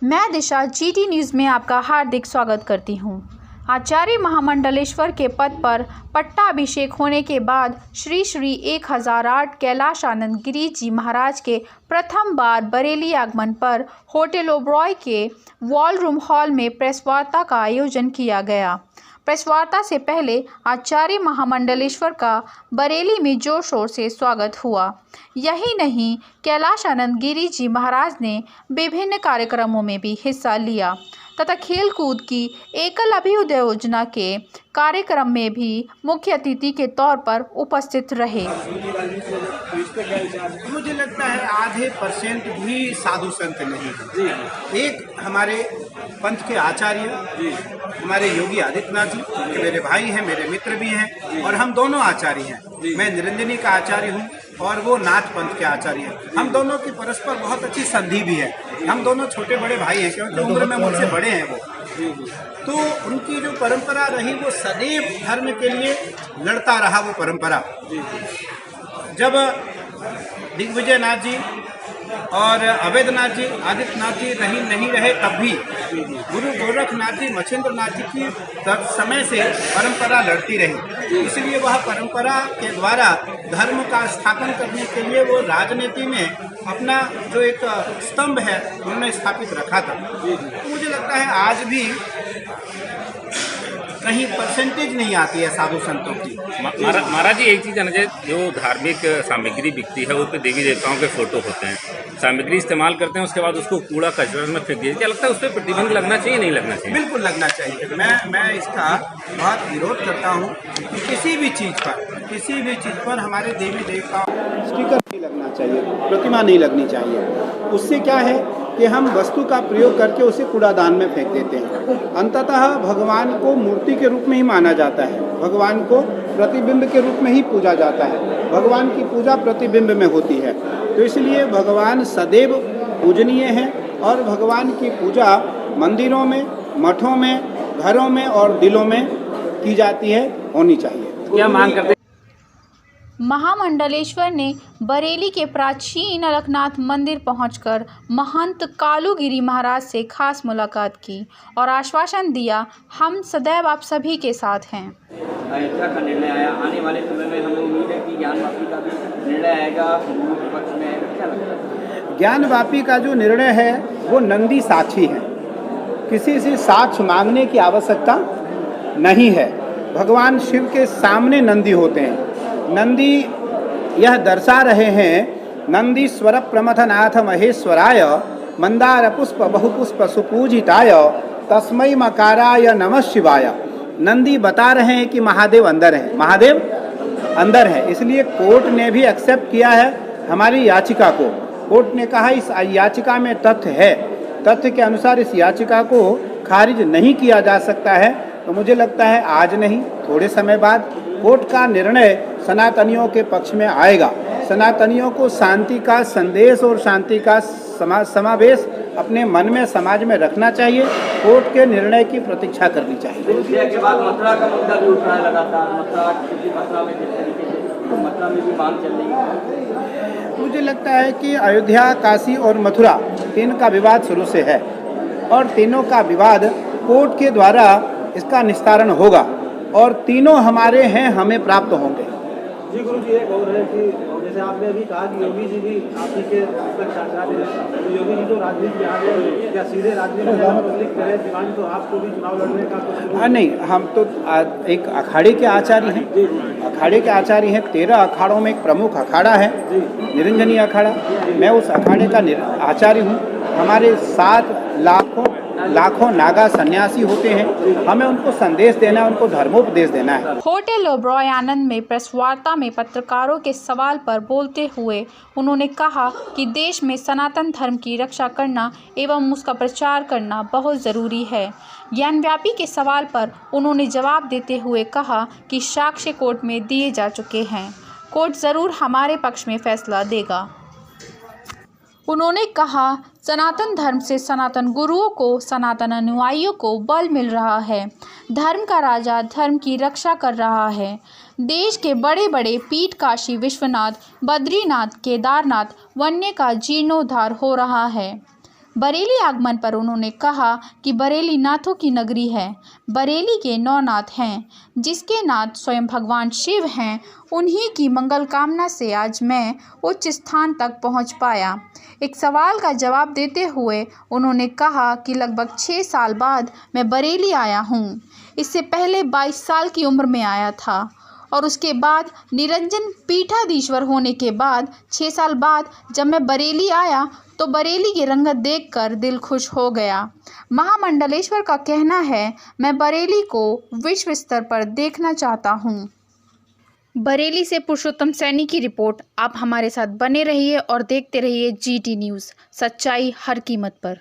मैं दिशा GT news में आपका हार्दिक स्वागत करती हूं। आचार्य महामंडलेश्वर के पद पर पट्टाभिषेक होने के बाद श्री 1008 कैलाश आनंद गिरी जी महाराज के प्रथम बार बरेली आगमन पर होटल ओबरॉय के वॉल रूम हॉल में प्रेस वार्ता का आयोजन किया गया। प्रेस वार्ता से पहले आचार्य महामंडलेश्वर का बरेली में जोर शोर से स्वागत हुआ। यही नहीं, कैलाश आनंद गिरी जी महाराज ने विभिन्न कार्यक्रमों में भी हिस्सा लिया तथा खेल कूद की एकल अभ्युदय योजना के कार्यक्रम में भी मुख्य अतिथि के तौर पर उपस्थित रहे। मुझे लगता है आधे % भी साधु संत नहीं है। एक हमारे पंथ के आचार्य हमारे योगी आदित्यनाथ जी के मेरे भाई हैं, मेरे मित्र भी हैं और हम दोनों आचार्य हैं। मैं निरंजनी का आचार्य हूँ और वो नाथ पंथ के आचार्य हैं। हम दोनों की परस्पर बहुत अच्छी संधि भी है। हम दोनों छोटे बड़े भाई हैं क्योंकि उम्र में मुझसे बड़े हैं वो। तो उनकी जो परंपरा रही वो सदैव धर्म के लिए लड़ता रहा वो परंपरा। जब दिग्विजय नाथ जी और अवैधनाथ जी, आदित्यनाथ जी नहीं रहे तब भी गुरु गोरखनाथ जी, मच्छिंद्र नाथ जी की समय से परंपरा लड़ती रही। इसलिए वह परंपरा के द्वारा धर्म का स्थापन करने के लिए वो राजनीति में अपना जो एक स्तंभ है उन्होंने स्थापित रखा था। तो मुझे लगता है आज भी कहीं % नहीं आती है साधु संतों की। महाराज जी, एक चीज़ जाना चाहिए, जो धार्मिक सामग्री बिकती है वो पे देवी देवताओं के फोटो होते हैं, सामग्री इस्तेमाल करते हैं, उसके बाद उसको कूड़ा कचरा में फेंक दिया। क्या लगता है उस पर प्रतिबंध लगना चाहिए, नहीं लगना चाहिए? बिल्कुल लगना चाहिए। मैं इसका बहुत विरोध करता हूँ कि किसी भी चीज़ पर हमारे देवी देवताओं स्टिकर नहीं लगना चाहिए, प्रतिमा नहीं लगनी चाहिए। उससे क्या है कि हम वस्तु का प्रयोग करके उसे कूड़ादान में फेंक देते हैं। अंततः भगवान को मूर्ति के रूप में ही माना जाता है, भगवान को प्रतिबिंब के रूप में ही पूजा जाता है। भगवान की पूजा प्रतिबिंब में होती है, तो इसलिए भगवान सदैव पूजनीय है और भगवान की पूजा मंदिरों में, मठों में, घरों में और दिलों में की जाती है, होनी चाहिए। क्या मांग करते? महामंडलेश्वर ने बरेली के प्राचीन अलकनाथ मंदिर पहुंचकर महंत कालूगिरी महाराज से खास मुलाकात की और आश्वासन दिया, हम सदैव आप सभी के साथ हैं। अयोध्या का निर्णय आया, आने वाले समय में हमें उम्मीद है कि ज्ञानवापी का भी निर्णय आएगा, हिंदुओं के पक्ष में आएगा। क्या लगता है? ज्ञानवापी का जो निर्णय है वो नंदी साक्षी है, किसी से साक्ष्य मांगने की आवश्यकता नहीं है। भगवान शिव के सामने नंदी होते हैं। नंदी यह दर्शा रहे हैं, नंदीश्वर प्रमथनाथ महेश्वराय मंदार पुष्प बहुपुष्प सुपूजिताय तस्मै मकाराय नमः शिवाय। नंदी बता रहे हैं कि महादेव अंदर हैं, महादेव अंदर हैं। इसलिए कोर्ट ने भी एक्सेप्ट किया है हमारी याचिका को। कोर्ट ने कहा इस याचिका में तथ्य है, तथ्य के अनुसार इस याचिका को खारिज नहीं किया जा सकता है। तो मुझे लगता है आज नहीं, थोड़े समय बाद कोर्ट का निर्णय सनातनियों के पक्ष में आएगा। सनातनियों को शांति का संदेश और शांति का समावेश अपने मन में, समाज में रखना चाहिए। कोर्ट के निर्णय की प्रतीक्षा करनी चाहिए। के बाद मथुरा का मुद्दा भी उठ रहा है लगातार। मथुरा में जिस तरीके से तो मथुरा में भी मांग चल रही है। मुझे लगता है कि अयोध्या, काशी और मथुरा, तीन का विवाद शुरू से है और तीनों का विवाद कोर्ट के द्वारा इसका निस्तारण होगा और तीनों हमारे हैं, हमें प्राप्त होंगे। जी गुरु जी, एक और है कि जैसे आपने अभी कहा कि योगी जी भी आप ही के साक्षात हैं, तो योगी जी तो राजनीति में आ गए या सीधे राजनीति में पब्लिक करे दीवान, तो आपको भी चुनाव लड़ने का कुछ? नहीं, हम तो एक अखाड़े के आचार्य हैं। अखाड़े के आचार्य हैं। 13 अखाड़ों में एक प्रमुख अखाड़ा है निरंजनी अखाड़ा। मैं उस अखाड़े का आचार्य हूँ। हमारे 7 लाखों नागा सन्यासी होते हैं। हमें उनको संदेश देना है, उनको धर्मोपदेश देना है। होटल ओबरॉय आनंद में प्रेस वार्ता में पत्रकारों के सवाल पर बोलते हुए उन्होंने कहा कि देश में सनातन धर्म की रक्षा करना एवं उसका प्रचार करना बहुत ज़रूरी है। ज्ञानव्यापी के सवाल पर उन्होंने जवाब देते हुए कहा कि साक्ष्य कोर्ट में दिए जा चुके हैं, कोर्ट ज़रूर हमारे पक्ष में फैसला देगा। उन्होंने कहा, सनातन धर्म से सनातन गुरुओं को, सनातन अनुयायियों को बल मिल रहा है। धर्म का राजा धर्म की रक्षा कर रहा है। देश के बड़े बड़े पीठ काशी विश्वनाथ, बद्रीनाथ, केदारनाथ, वन्य का जीर्णोद्धार हो रहा है। बरेली आगमन पर उन्होंने कहा कि बरेली नाथों की नगरी है। बरेली के 9 नाथ हैं, जिसके नाथ स्वयं भगवान शिव हैं। उन्हीं की मंगल कामना से आज मैं उच्च स्थान तक पहुंच पाया। एक सवाल का जवाब देते हुए उन्होंने कहा कि लगभग 6 साल बाद मैं बरेली आया हूं। इससे पहले 22 साल की उम्र में आया था और उसके बाद निरंजन पीठाधीश्वर होने के बाद 6 साल बाद जब मैं बरेली आया तो बरेली की रंगत देखकर दिल खुश हो गया। महामंडलेश्वर का कहना है, मैं बरेली को विश्व स्तर पर देखना चाहता हूं। बरेली से पुरुषोत्तम सैनी की रिपोर्ट। आप हमारे साथ बने रहिए और देखते रहिए GT न्यूज़, सच्चाई हर कीमत पर।